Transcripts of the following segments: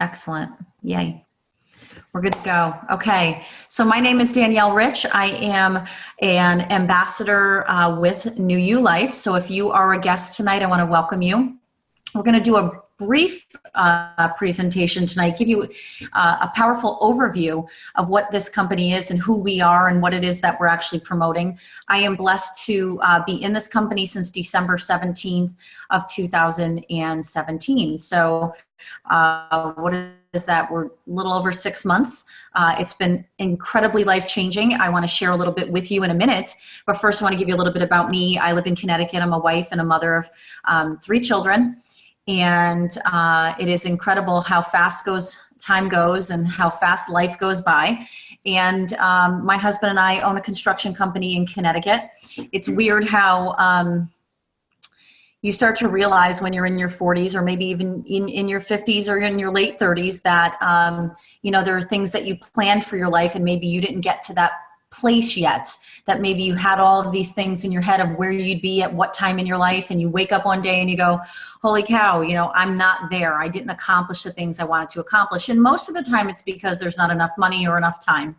Excellent. Yay. We're good to go. Okay. So my name is Danielle Rich. I am an ambassador with New You Life. So if you are a guest tonight, I want to welcome you. We're going to do a brief presentation tonight, give you a powerful overview of what this company is and who we are and what it is that we're actually promoting. I am blessed to be in this company since December 17th of 2017. So what is that? We're a little over 6 months. It's been incredibly life-changing. I want to share a little bit with you in a minute, but first I want to give you a little bit about me. I live in Connecticut. I'm a wife and a mother of 3 children. And it is incredible how fast time goes and how fast life goes by. And my husband and I own a construction company in Connecticut. It's weird how you start to realize when you're in your 40s or maybe even in your 50s or in your late 30s that, there are things that you planned for your life and maybe you didn't get to that place yet, that maybe you had all of these things in your head of where you'd be at what time in your life, and you wake up one day and you go, holy cow, I'm not there. I didn't accomplish the things I wanted to accomplish. And most of the time it's because there's not enough money or enough time.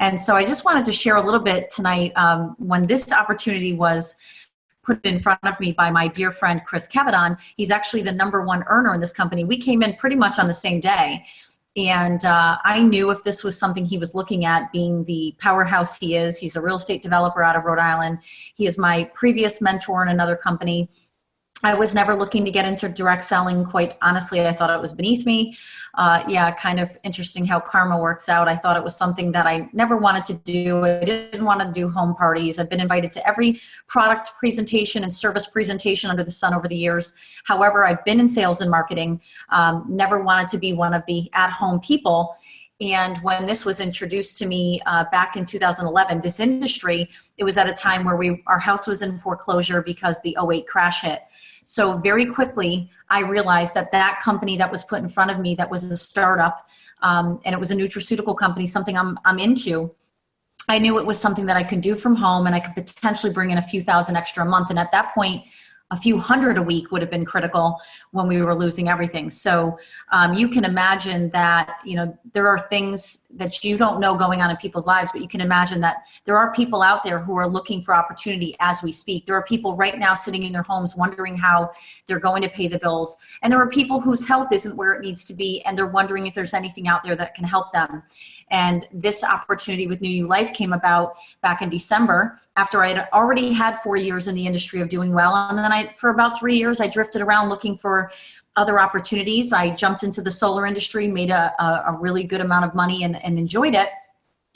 And so I just wanted to share a little bit tonight when this opportunity was put in front of me by my dear friend Chris Cavadon. He's actually the #1 earner in this company. We came in pretty much on the same day. And I knew if this was something he was looking at, being the powerhouse he is. He's a real estate developer out of Rhode Island. He is my previous mentor in another company. I was never looking to get into direct selling. Quite honestly, I thought it was beneath me. Kind of interesting how karma works out. I thought it was something that I never wanted to do. I didn't want to do home parties. I've been invited to every product presentation and service presentation under the sun over the years. However, I've been in sales and marketing, never wanted to be one of the at-home people. And when this was introduced to me back in 2011, this industry, it was at a time where our house was in foreclosure because the '08 crash hit. So very quickly, I realized that company that was put in front of me, that was a startup, and it was a nutraceutical company, something I'm into. I knew it was something that I could do from home and I could potentially bring in a few thousand extra a month. And at that point, a few hundred a week would have been critical when we were losing everything. So you can imagine that, there are things that you don't know going on in people's lives, but you can imagine that there are people out there who are looking for opportunity as we speak. There are people right now sitting in their homes wondering how they're going to pay the bills. And there are people whose health isn't where it needs to be, and they're wondering if there's anything out there that can help them. And this opportunity with New You Life came about back in December after I had already had 4 years in the industry of doing well. And then for about 3 years, I drifted around looking for other opportunities. I jumped into the solar industry, made a really good amount of money and enjoyed it,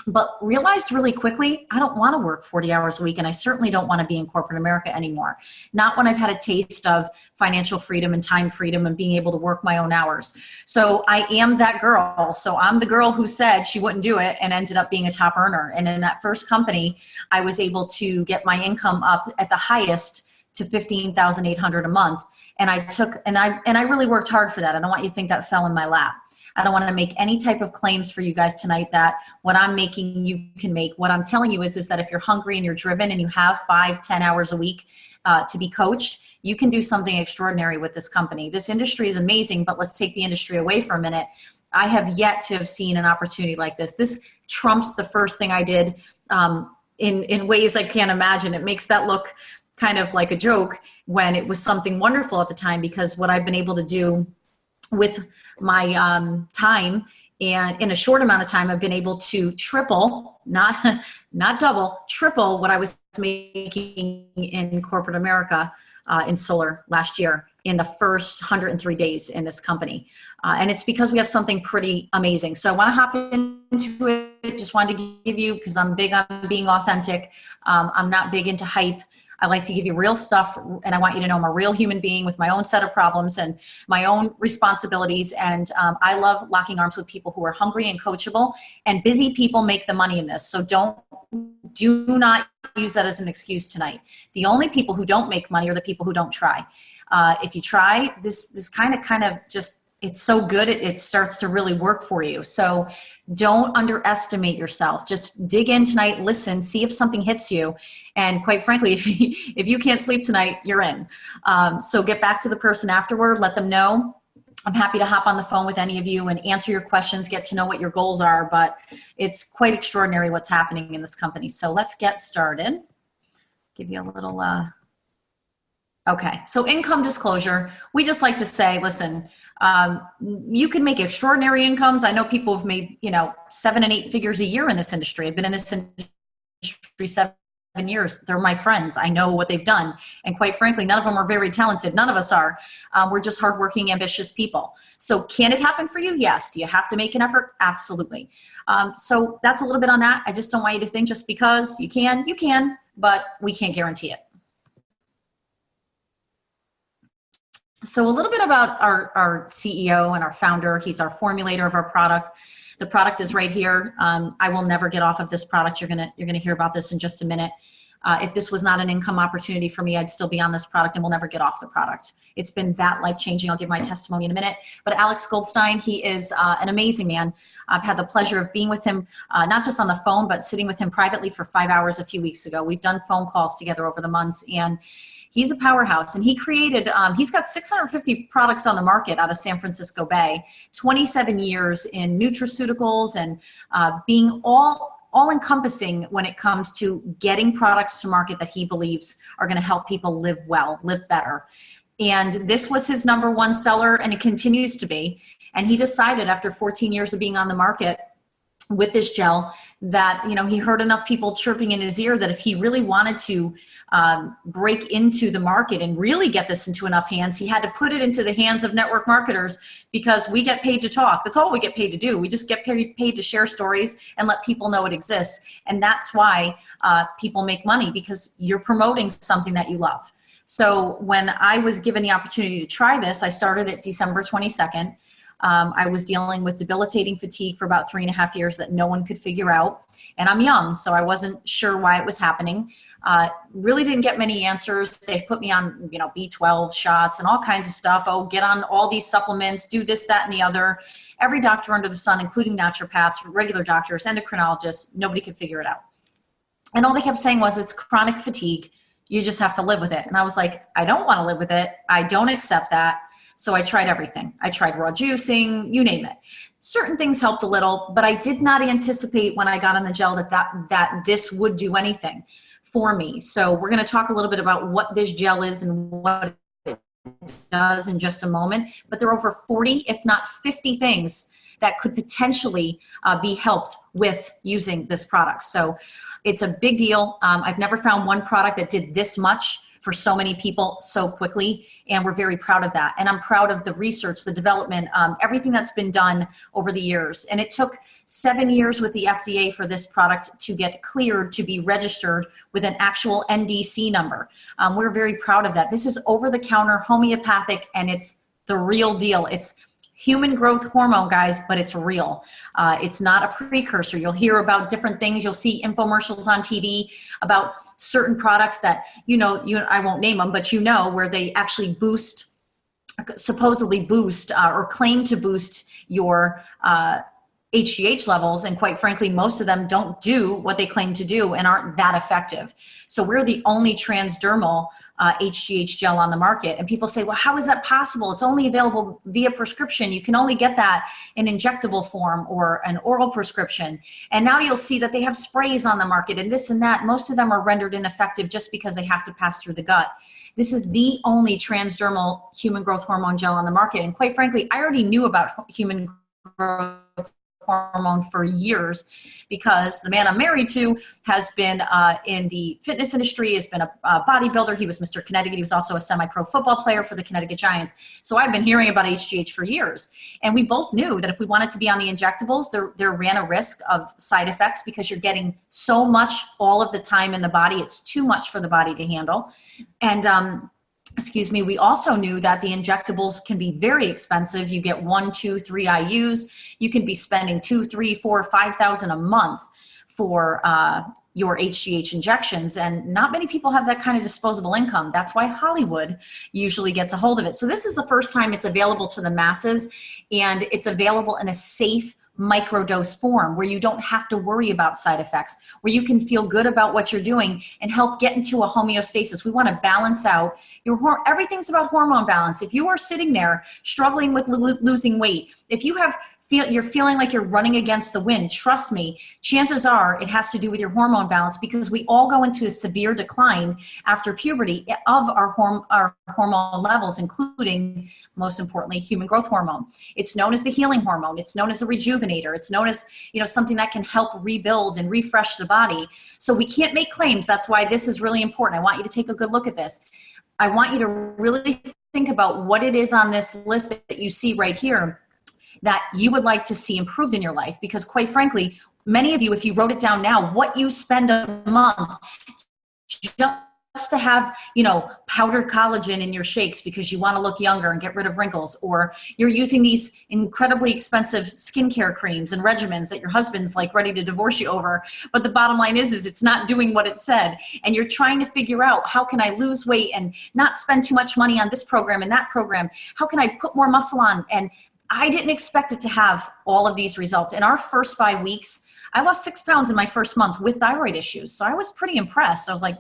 but realized really quickly, I don't want to work 40 hours a week. And I certainly don't want to be in corporate America anymore. Not when I've had a taste of financial freedom and time freedom and being able to work my own hours. So I am that girl. So I'm the girl who said she wouldn't do it and ended up being a top earner. And in that first company, I was able to get my income up at the highest to $15,800 a month. And I really worked hard for that. I don't want you to think that fell in my lap. I don't want to make any type of claims for you guys tonight that what I'm making you can make. What I'm telling you is that if you're hungry and you're driven and you have 5-10 hours a week to be coached, you can do something extraordinary with this company. This industry is amazing, but let's take the industry away for a minute. I have yet to have seen an opportunity like this. This trumps the first thing I did in ways I can't imagine. It makes that look kind of like a joke when it was something wonderful at the time, because what I've been able to do with my time, and in a short amount of time, I've been able to triple, not double, triple what I was making in corporate America in solar last year in the first 103 days in this company. And it's because we have something pretty amazing. So I want to hop into it. Just wanted to give you, because I'm big on being authentic. I'm not big into hype. I like to give you real stuff, and I want you to know I'm a real human being with my own set of problems and my own responsibilities. And I love locking arms with people who are hungry and coachable, and busy people make the money in this. So do not use that as an excuse tonight. The only people who don't make money are the people who don't try. If you try, this kind of just, it's so good, it starts to really work for you. So don't underestimate yourself. Just dig in tonight, listen, see if something hits you. And quite frankly, if you can't sleep tonight, you're in. So get back to the person afterward, let them know. I'm happy to hop on the phone with any of you and answer your questions, get to know what your goals are, but it's quite extraordinary what's happening in this company. So let's get started. Give you a little, okay. So income disclosure, we just like to say, listen, you can make extraordinary incomes. I know people have made, 7 and 8 figures a year in this industry. I've been in this industry 7 years. They're my friends. I know what they've done. And quite frankly, none of them are very talented. None of us are. We're just hardworking, ambitious people. So can it happen for you? Yes. Do you have to make an effort? Absolutely. So that's a little bit on that. I just don't want you to think just because you can, but we can't guarantee it. So a little bit about our CEO and our founder. He's our formulator of our product. The product is right here. I will never get off of this product. You're gonna hear about this in just a minute. If this was not an income opportunity for me, I'd still be on this product and we'll never get off the product. It's been that life-changing. I'll give my testimony in a minute. But Alex Goldstein, he is an amazing man. I've had the pleasure of being with him, not just on the phone, but sitting with him privately for 5 hours a few weeks ago. We've done phone calls together over the months, and he's a powerhouse, and he created, he's got 650 products on the market out of San Francisco Bay, 27 years in nutraceuticals and being all-encompassing when it comes to getting products to market that he believes are gonna help people live well, live better. And this was his #1 seller, and it continues to be. And he decided after 14 years of being on the market with this gel that, he heard enough people chirping in his ear that if he really wanted to break into the market and really get this into enough hands, he had to put it into the hands of network marketers, because we get paid to talk. That's all we get paid to do. We just get paid to share stories and let people know it exists. And that's why people make money, because you're promoting something that you love. So when I was given the opportunity to try this, I started it December 22nd. I was dealing with debilitating fatigue for about 3.5 years that no one could figure out. And I'm young, so I wasn't sure why it was happening. Really didn't get many answers. They put me on, B12 shots and all kinds of stuff. Oh, get on all these supplements, do this, that, and the other. Every doctor under the sun, including naturopaths, regular doctors, endocrinologists, nobody could figure it out. And all they kept saying was, it's chronic fatigue. You just have to live with it. And I was like, I don't want to live with it. I don't accept that. So I tried everything. I tried raw juicing, you name it. Certain things helped a little, but I did not anticipate when I got on the gel that this would do anything for me. So we're going to talk a little bit about what this gel is and what it does in just a moment. But there are over 40, if not 50 things that could potentially be helped with using this product. So it's a big deal. I've never found one product that did this much for so many people so quickly, and we're very proud of that. And I'm proud of the research, the development, everything that's been done over the years. And it took 7 years with the FDA for this product to get cleared to be registered with an actual NDC number. We're very proud of that. This is over-the-counter homeopathic, and it's the real deal. It's human growth hormone, guys, but it's real. It's not a precursor. You'll hear about different things. You'll see infomercials on TV about certain products that, I won't name them, but where they actually supposedly boost or claim to boost your HGH levels. And quite frankly, most of them don't do what they claim to do and aren't that effective. So we're the only transdermal HGH gel on the market. And people say, well, how is that possible? It's only available via prescription. You can only get that in injectable form or an oral prescription. And now you'll see that they have sprays on the market and this and that. Most of them are rendered ineffective just because they have to pass through the gut. This is the only transdermal human growth hormone gel on the market. And quite frankly, I already knew about human growth hormone for years because the man I'm married to has been in the fitness industry, has been a bodybuilder. He was Mr. Connecticut. He was also a semi-pro football player for the Connecticut Giants. So I've been hearing about HGH for years. And we both knew that if we wanted to be on the injectables, there ran a risk of side effects because you're getting so much all of the time in the body. It's too much for the body to handle. And we also knew that the injectables can be very expensive. You get 1, 2, 3 IUs. You can be spending $2,000, $3,000, $4,000, $5,000 a month for your HGH injections. And not many people have that kind of disposable income. That's why Hollywood usually gets a hold of it. So this is the first time it's available to the masses, and it's available in a safe, microdose form where you don't have to worry about side effects, where you can feel good about what you're doing and help get into a homeostasis. We want to balance out everything's about hormone balance. If you are sitting there struggling with losing weight, if you have you're feeling like you're running against the wind, trust me, chances are it has to do with your hormone balance, because we all go into a severe decline after puberty of our hormone levels, including, most importantly, human growth hormone. It's known as the healing hormone. It's known as a rejuvenator. It's known as, something that can help rebuild and refresh the body. So we can't make claims. That's why this is really important. I want you to take a good look at this. I want you to really think about what it is on this list that you see right here that you would like to see improved in your life. Because quite frankly, many of you, if you wrote it down now, what you spend a month just to have, powdered collagen in your shakes because you want to look younger and get rid of wrinkles, or you're using these incredibly expensive skincare creams and regimens that your husband's like ready to divorce you over. But the bottom line is it's not doing what it said. And you're trying to figure out, how can I lose weight and not spend too much money on this program and that program? How can I put more muscle on? And I didn't expect it to have all of these results. In our first 5 weeks, I lost 6 pounds in my first month with thyroid issues. So I was pretty impressed. I was like,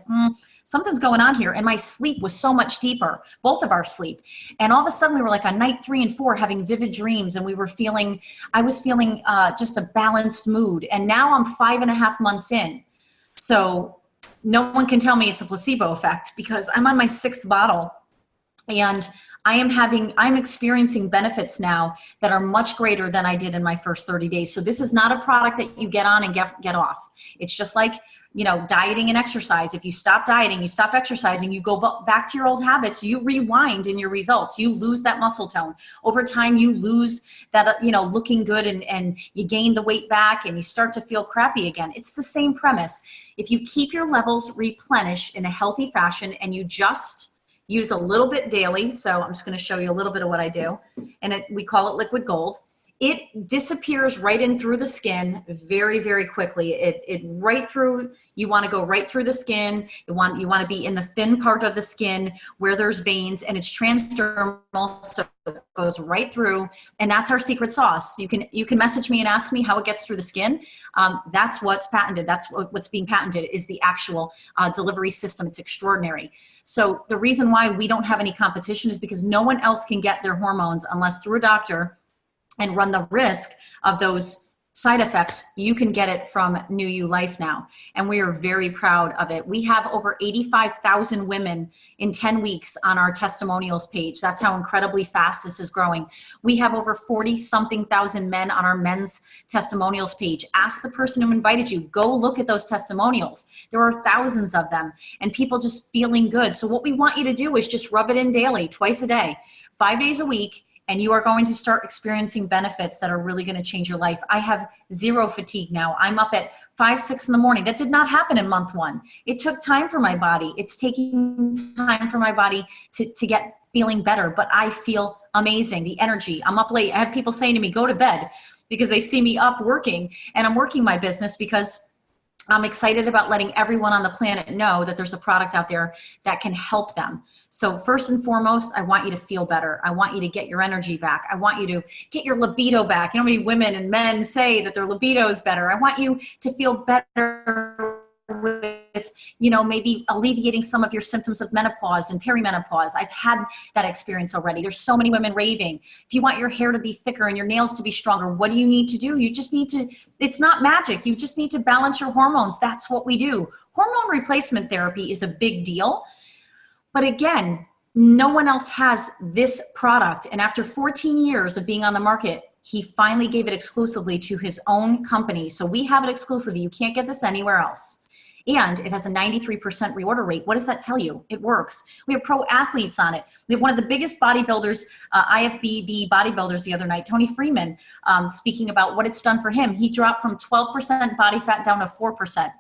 something's going on here. And my sleep was so much deeper, both of our sleep. And all of a sudden we were like on night 3 and 4 having vivid dreams. And I was feeling just a balanced mood. And now I'm 5.5 months in. So no one can tell me it's a placebo effect, because I'm on my 6th bottle. And I'm experiencing benefits now that are much greater than I did in my first 30 days. So this is not a product that you get on and get off. It's just like, dieting and exercise. If you stop dieting, you stop exercising, you go back to your old habits, you rewind in your results, you lose that muscle tone. Over time, you lose that, looking good, and you gain the weight back and you start to feel crappy again. It's the same premise. If you keep your levels replenished in a healthy fashion and you just use a little bit daily. So I'm just going to show you a little bit of what I do. And we call it liquid gold. It disappears right in through the skin very, very quickly. You want to go right through the skin. You want to be in the thin part of the skin where there's veins, and it's transdermal, so it goes right through. And that's our secret sauce. You can message me and ask me how it gets through the skin. That's what's patented. That's what's being patented, is the actual delivery system. It's extraordinary. So the reason why we don't have any competition is because no one else can get their hormones unless through a doctor and run the risk of those side effects. You can get it from New You Life now. And we are very proud of it. We have over 85,000 women in 10 weeks on our testimonials page. That's how incredibly fast this is growing. We have over 40-something thousand men on our men's testimonials page. Ask the person who invited you. Go look at those testimonials. There are thousands of them, and people just feeling good. So what we want you to do is just rub it in daily, twice a day, 5 days a week, and you are going to start experiencing benefits that are really going to change your life. I have zero fatigue now. I'm up at 5, 6 in the morning. That did not happen in month 1. It took time for my body. It's taking time for my body to get feeling better, but I feel amazing. The energy, I'm up late. I have people saying to me, go to bed, because they see me up working, and I'm working my business because I'm excited about letting everyone on the planet know that there's a product out there that can help them. So first and foremost, I want you to feel better. I want you to get your energy back. I want you to get your libido back. You know how many women and men say that their libido is better? I want you to feel better with, maybe alleviating some of your symptoms of menopause and perimenopause. I've had that experience already. There's so many women raving. If you want your hair to be thicker and your nails to be stronger, what do you need to do? You just need to, it's not magic. You just need to balance your hormones. That's what we do. Hormone replacement therapy is a big deal. But again, no one else has this product. And after 14 years of being on the market, he finally gave it exclusively to his own company. So we have it exclusively. You can't get this anywhere else. And it has a 93% reorder rate. What does that tell you? It works. We have pro athletes on it. We have one of the biggest bodybuilders, IFBB bodybuilders the other night, Tony Freeman, speaking about what it's done for him. He dropped from 12% body fat down to 4%.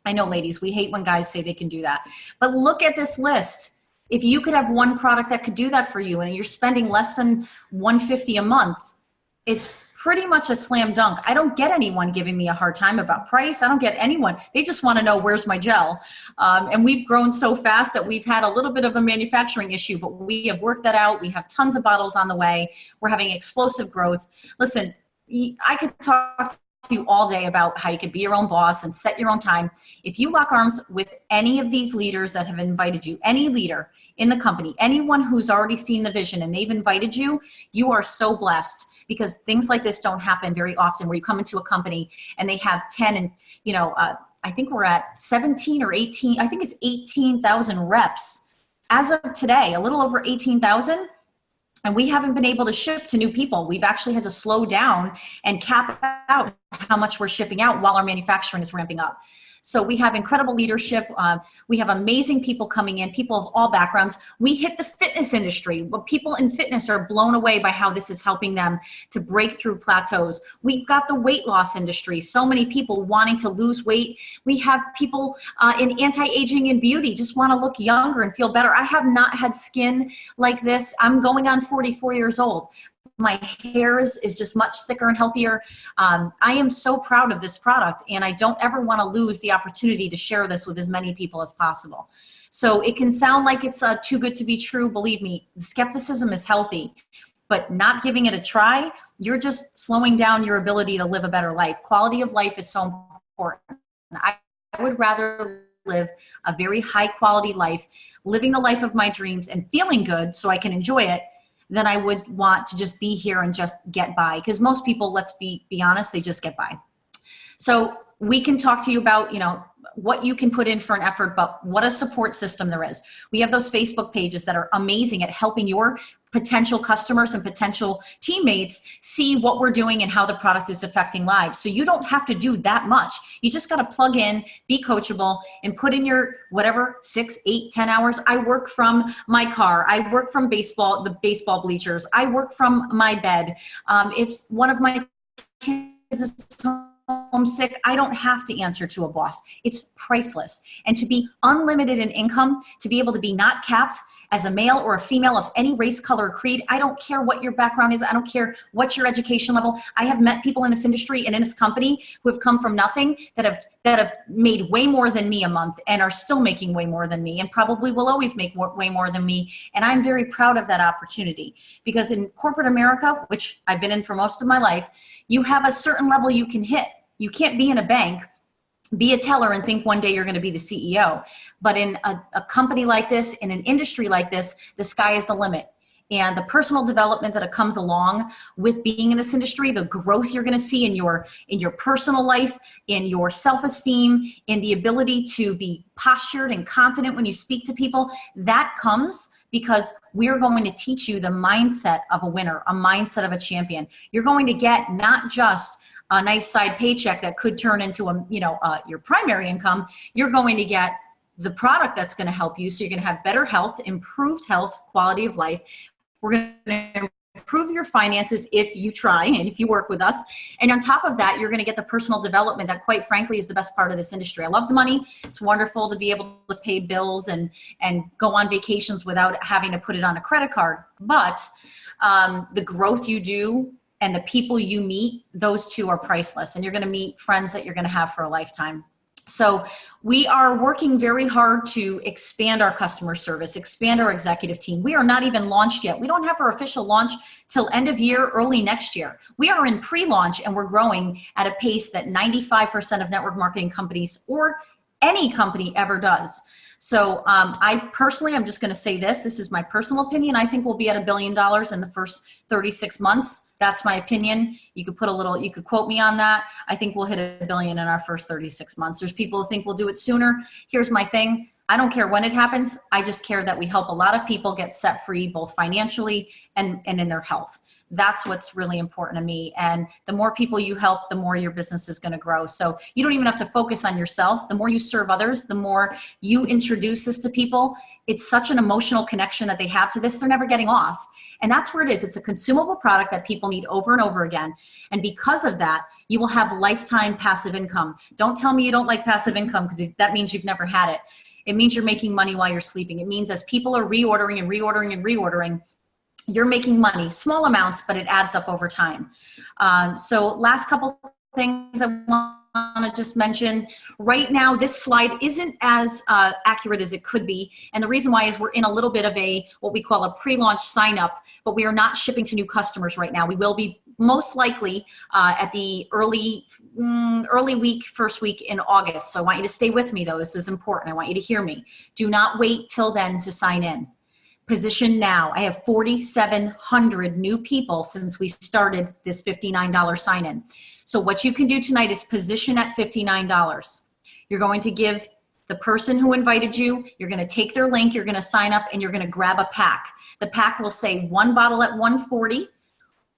I know, ladies, we hate when guys say they can do that. But look at this list. If you could have one product that could do that for you and you're spending less than $150 a month, it's pretty much a slam dunk. I don't get anyone giving me a hard time about price. I don't get anyone. They just want to know, where's my gel? And we've grown so fast that we've had a little bit of a manufacturing issue, but we have worked that out. We have tons of bottles on the way. We're having explosive growth. Listen, I could talk to you all day about how you could be your own boss and set your own time. If you lock arms with any of these leaders that have invited you, any leader in the company, anyone who's already seen the vision and they've invited you, you are so blessed, because things like this don't happen very often, where you come into a company and they have 10 and, I think we're at 17 or 18, I think it's 18,000 reps as of today, a little over 18,000. And we haven't been able to ship to new people. We've actually had to slow down and cap out how much we're shipping out while our manufacturing is ramping up. So we have incredible leadership. We have amazing people coming in, people of all backgrounds. We hit the fitness industry. But people in fitness are blown away by how this is helping them to break through plateaus. We've got the weight loss industry. So many people wanting to lose weight. We have people in anti-aging and beauty, just want to look younger and feel better. I have not had skin like this. I'm going on 44 years old. My hair is just much thicker and healthier. I am so proud of this product, and I don't ever want to lose the opportunity to share this with as many people as possible. So it can sound like it's too good to be true. Believe me, skepticism is healthy, but not giving it a try, you're just slowing down your ability to live a better life. Quality of life is so important. I would rather live a very high quality life, living the life of my dreams and feeling good so I can enjoy it, than I would want to just be here and just get by. Because most people, let's be honest, they just get by. So we can talk to you about, what you can put in for an effort, but what a support system there is. We have those Facebook pages that are amazing at helping your potential customers and potential teammates see what we're doing and how the product is affecting lives. So you don't have to do that much. You just got to plug in, be coachable, and put in your whatever 6, 8, 10 hours. I work from my car. I work from the baseball bleachers. I work from my bed. If one of my kids is homesick, I don't have to answer to a boss. It's priceless. And to be unlimited in income, to be able to be not capped as a male or a female of any race, color, or creed, I don't care what your background is. I don't care what your education level. I have met people in this industry and in this company who have come from nothing that have made way more than me a month and are still making way more than me and probably will always make way more than me. And I'm very proud of that opportunity, because in corporate America, which I've been in for most of my life, you have a certain level you can hit. You can't be in a bank, be a teller, and think one day you're going to be the CEO. But in a company like this, in an industry like this, the sky is the limit. And the personal development that comes along with being in this industry, the growth you're going to see in your personal life, in your self-esteem, in the ability to be postured and confident when you speak to people, that comes because we're going to teach you the mindset of a winner, a mindset of a champion. You're going to get not just a nice side paycheck that could turn into your primary income. You're going to get the product that's going to help you. So you're going to have better health, improved health, quality of life. We're going to improve your finances if you try and if you work with us. And on top of that, you're going to get the personal development that, quite frankly, is the best part of this industry. I love the money. It's wonderful to be able to pay bills and go on vacations without having to put it on a credit card. But the growth you do and the people you meet, those two are priceless. And you're going to meet friends that you're going to have for a lifetime. So we are working very hard to expand our customer service, expand our executive team. We are not even launched yet. We don't have our official launch till end of year, early next year. We are in pre-launch, and we're growing at a pace that 95% of network marketing companies or any company ever does. So I personally, I'm just going to say this is my personal opinion. I think we'll be at $1 billion in the first 36 months. That's my opinion. You could you could quote me on that. I think we'll hit $1 billion in our first 36 months. There's people who think we'll do it sooner. Here's my thing. I don't care when it happens. I just care that we help a lot of people get set free, both financially and in their health. That's what's really important to me. And the more people you help, the more your business is going to grow. So you don't even have to focus on yourself. The more you serve others, the more you introduce this to people. It's such an emotional connection that they have to this. They're never getting off. And that's where it is. It's a consumable product that people need over and over again. And because of that, you will have lifetime passive income. Don't tell me you don't like passive income, because that means you've never had it. It means you're making money while you're sleeping. It means as people are reordering and reordering and reordering, you're making money, small amounts, but it adds up over time. So last couple things I want to just mention. Right now, this slide isn't as accurate as it could be. And the reason why is we're in a little bit of what we call a pre-launch sign up, but we are not shipping to new customers right now. We will be most likely at the early week, first week in August. So I want you to stay with me though. This is important. I want you to hear me. Do not wait till then to sign in. Position now. I have 4,700 new people since we started this $59 sign-in. So what you can do tonight is position at $59. You're going to give the person who invited you, you're going to take their link, you're going to sign up, and you're going to grab a pack. The pack will say 1 bottle at $140,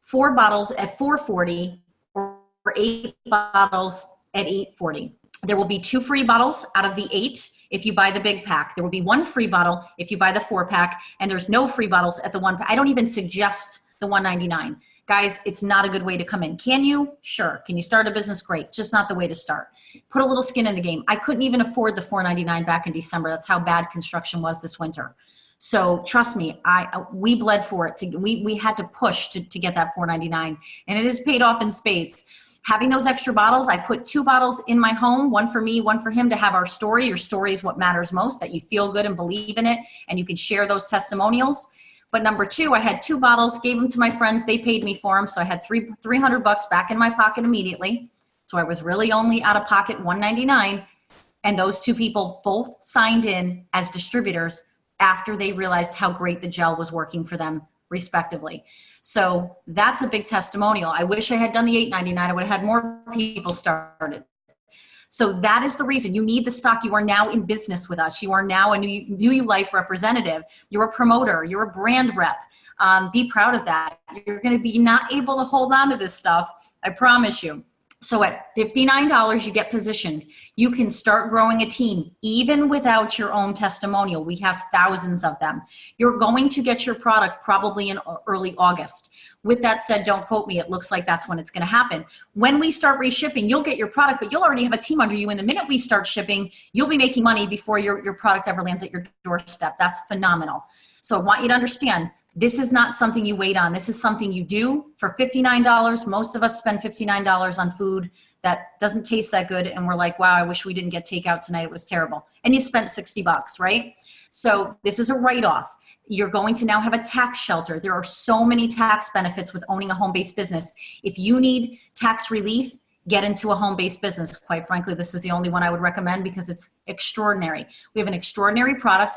4 bottles at $440, or 8 bottles at $840. There will be 2 free bottles out of the 8 if you buy the big pack. There will be 1 free bottle if you buy the 4-pack, and there's no free bottles at the 1-pack. I don't even suggest the $199. Guys, it's not a good way to come in. Can you? Sure. Can you start a business? Great. Just not the way to start. Put a little skin in the game. I couldn't even afford the $499 back in December. That's how bad construction was this winter. So trust me, we bled for it. We had to push to get that $499, and it is paid off in spades. Having those extra bottles, I put 2 bottles in my home, 1 for me, 1 for him, to have our story. Your story is what matters most, that you feel good and believe in it, and you can share those testimonials. But number 2, I had 2 bottles, gave them to my friends. They paid me for them. So I had $300 back in my pocket immediately. So I was really only out of pocket $199. And those 2 people both signed in as distributors after they realized how great the gel was working for them, respectively. So that's a big testimonial. I wish I had done the $899. I would have had more people started. So that is the reason you need the stock. You are now in business with us. You are now a New You Life representative. You're a promoter. You're a brand rep. Be proud of that. You're going to be not able to hold on to this stuff. I promise you. So at $59, you get positioned. You can start growing a team even without your own testimonial. We have thousands of them. You're going to get your product probably in early August. With that said, don't quote me. It looks like that's when it's going to happen. When we start reshipping, you'll get your product, but you'll already have a team under you. And the minute we start shipping, you'll be making money before your product ever lands at your doorstep. That's phenomenal. So I want you to understand, this is not something you wait on. This is something you do for $59. Most of us spend $59 on food that doesn't taste that good. And we're like, wow, I wish we didn't get takeout tonight. It was terrible. And you spent $60, right? So this is a write-off. You're going to now have a tax shelter. There are so many tax benefits with owning a home-based business. If you need tax relief, get into a home-based business. Quite frankly, this is the only one I would recommend because it's extraordinary. We have an extraordinary product.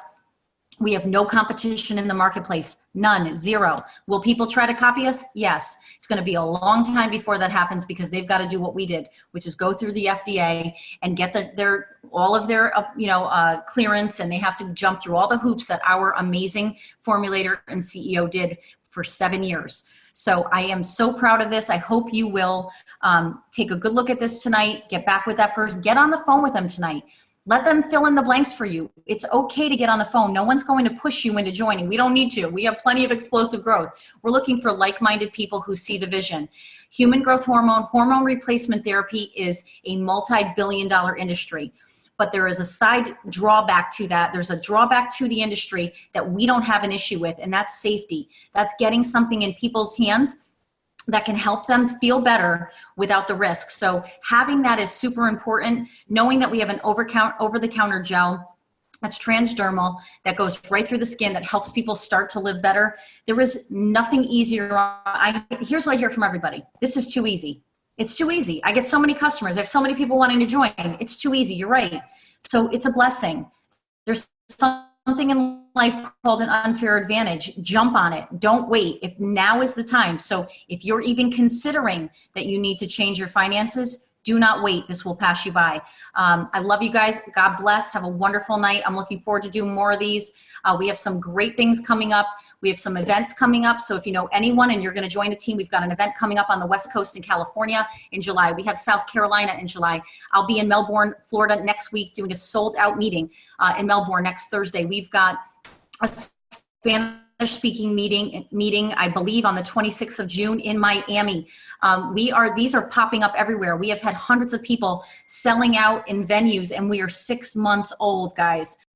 We have no competition in the marketplace. None, 0. Will people try to copy us? Yes. It's going to be a long time before that happens because they've got to do what we did, which is go through the FDA and get all of their clearance, and they have to jump through all the hoops that our amazing formulator and CEO did for 7 years. So I am so proud of this. I hope you will take a good look at this tonight, get back with that person, get on the phone with them tonight. Let them fill in the blanks for you. It's okay to get on the phone. No one's going to push you into joining. We don't need to. We have plenty of explosive growth. We're looking for like-minded people who see the vision. Human growth hormone replacement therapy is a multi-billion-dollar industry. But there is a side drawback to that. There's a drawback to the industry that we don't have an issue with, and that's safety. That's getting something in people's hands that can help them feel better without the risk. So having that is super important. Knowing that we have an over-the-counter gel that's transdermal, that goes right through the skin, that helps people start to live better. There is nothing easier. Here's what I hear from everybody. This is too easy. It's too easy. I get so many customers. I have so many people wanting to join. It's too easy. You're right. So it's a blessing. There's something in life called an unfair advantage. Jump on it. Don't wait. If now is the time. So if you're even considering that you need to change your finances, do not wait. This will pass you by. I love you guys. God bless. Have a wonderful night. I'm looking forward to doing more of these. We have some great things coming up. We have some events coming up. So if you know anyone and you're going to join the team, we've got an event coming up on the West Coast in California in July. We have South Carolina in July. I'll be in Melbourne, Florida next week doing a sold out meeting in Melbourne next Thursday. We've got a Spanish speaking meeting, I believe, on the 26th of June in Miami. These are popping up everywhere. We have had hundreds of people selling out in venues, and we are 6 months old, guys.